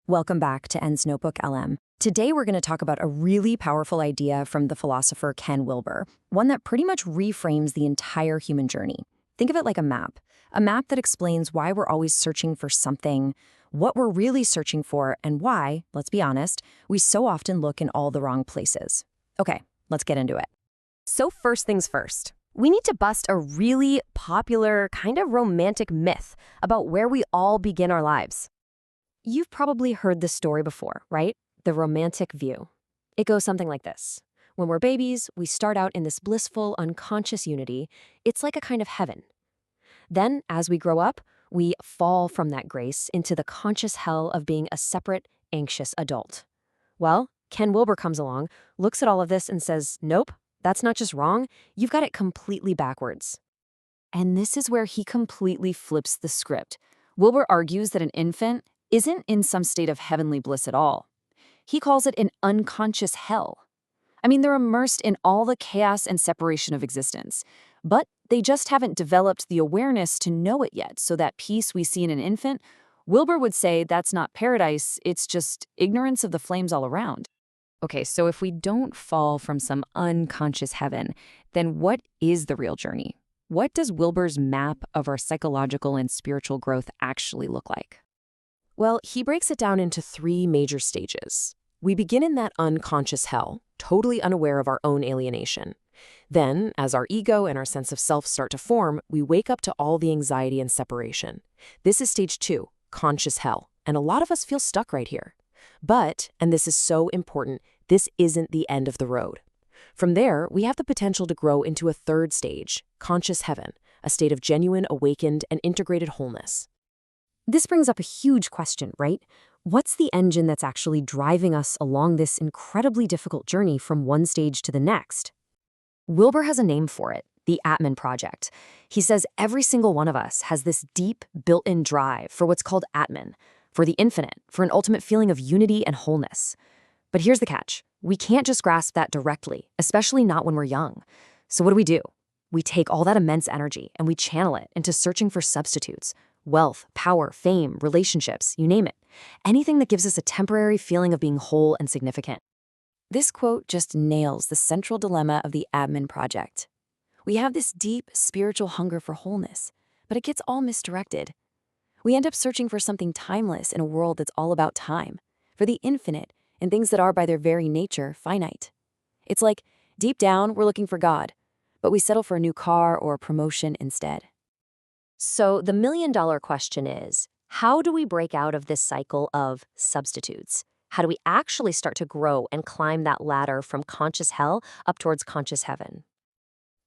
Welcome back to N's NotebookLM. Today we're going to talk about a really powerful idea from the philosopher Ken Wilber, one that pretty much reframes the entire human journey. Think of it like a map that explains why we're always searching for something, what we're really searching for, and why, let's be honest, we so often look in all the wrong places. Okay, let's get into it. So first things first, we need to bust a really popular, kind of romantic myth about where we all begin our lives. You've probably heard this story before, right? The romantic view. It goes something like this. When we're babies, we start out in this blissful, unconscious unity. It's like a kind of heaven. Then, as we grow up, we fall from that grace into the conscious hell of being a separate, anxious adult. Well, Ken Wilber comes along, looks at all of this and says, nope, that's not just wrong, you've got it completely backwards. And this is where he completely flips the script. Wilber argues that an infant isn't in some state of heavenly bliss at all. He calls it an unconscious hell. I mean, they're immersed in all the chaos and separation of existence, but they just haven't developed the awareness to know it yet, so that peace we see in an infant, Wilber would say that's not paradise, it's just ignorance of the flames all around. Okay, so if we don't fall from some unconscious heaven, then what is the real journey? What does Wilber's map of our psychological and spiritual growth actually look like? Well, he breaks it down into 3 major stages. We begin in that unconscious hell, totally unaware of our own alienation. Then, as our ego and our sense of self start to form, we wake up to all the anxiety and separation. This is stage 2, conscious hell, and a lot of us feel stuck right here. But, and this is so important, this isn't the end of the road. From there, we have the potential to grow into a 3rd stage, conscious heaven, a state of genuine, awakened, and integrated wholeness. This brings up a huge question, right? What's the engine that's actually driving us along this incredibly difficult journey from one stage to the next? Wilber has a name for it, the Atman Project. He says every single one of us has this deep, built-in drive for what's called Atman, for the infinite, for an ultimate feeling of unity and wholeness. But here's the catch. We can't just grasp that directly, especially not when we're young. So what do? We take all that immense energy and we channel it into searching for substitutes. Wealth, power, fame, relationships, you name it. Anything that gives us a temporary feeling of being whole and significant. This quote just nails the central dilemma of the Atman Project. We have this deep spiritual hunger for wholeness, but it gets all misdirected. We end up searching for something timeless in a world that's all about time, for the infinite and things that are by their very nature finite. It's like, deep down, we're looking for God, but we settle for a new car or a promotion instead. So the million-dollar question is, how do we break out of this cycle of substitutes? How do we actually start to grow and climb that ladder from conscious hell up towards conscious heaven?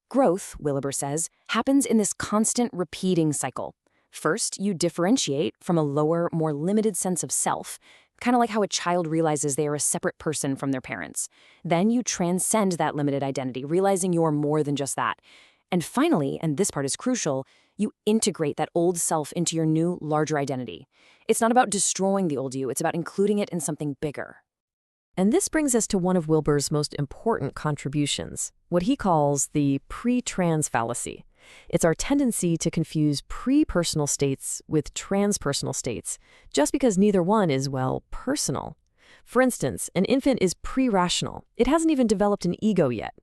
Growth, Wilber says, happens in this constant repeating cycle. First, you differentiate from a lower, more limited sense of self, kind of like how a child realizes they are a separate person from their parents. Then you transcend that limited identity, realizing you're more than just that. And finally, and this part is crucial, you integrate that old self into your new, larger identity. It's not about destroying the old you, it's about including it in something bigger. And this brings us to one of Wilber's most important contributions, what he calls the pre-trans fallacy. It's our tendency to confuse pre-personal states with transpersonal states, just because neither one is, well, personal. For instance, an infant is pre-rational. It hasn't even developed an ego yet.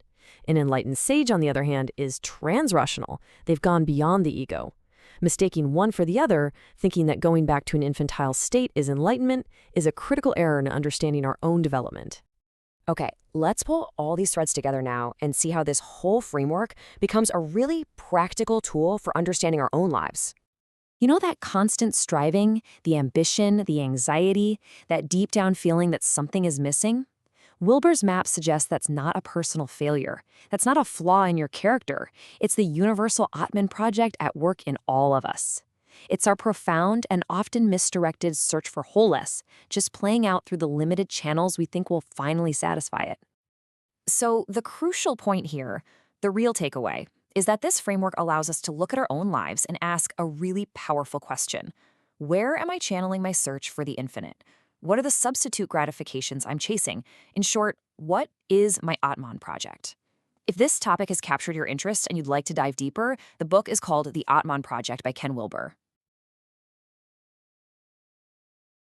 An enlightened sage, on the other hand, is transrational. They've gone beyond the ego. Mistaking one for the other, thinking that going back to an infantile state is enlightenment, is a critical error in understanding our own development. Okay, let's pull all these threads together now and see how this whole framework becomes a really practical tool for understanding our own lives. You know that constant striving, the ambition, the anxiety, that deep down feeling that something is missing? Wilber's map suggests that's not a personal failure. That's not a flaw in your character. It's the universal Atman Project at work in all of us. It's our profound and often misdirected search for wholeness, just playing out through the limited channels we think will finally satisfy it. So the crucial point here, the real takeaway, is that this framework allows us to look at our own lives and ask a really powerful question. Where am I channeling my search for the infinite? What are the substitute gratifications I'm chasing? In short, what is my Atman Project? If this topic has captured your interest and you'd like to dive deeper, the book is called The Atman Project by Ken Wilber.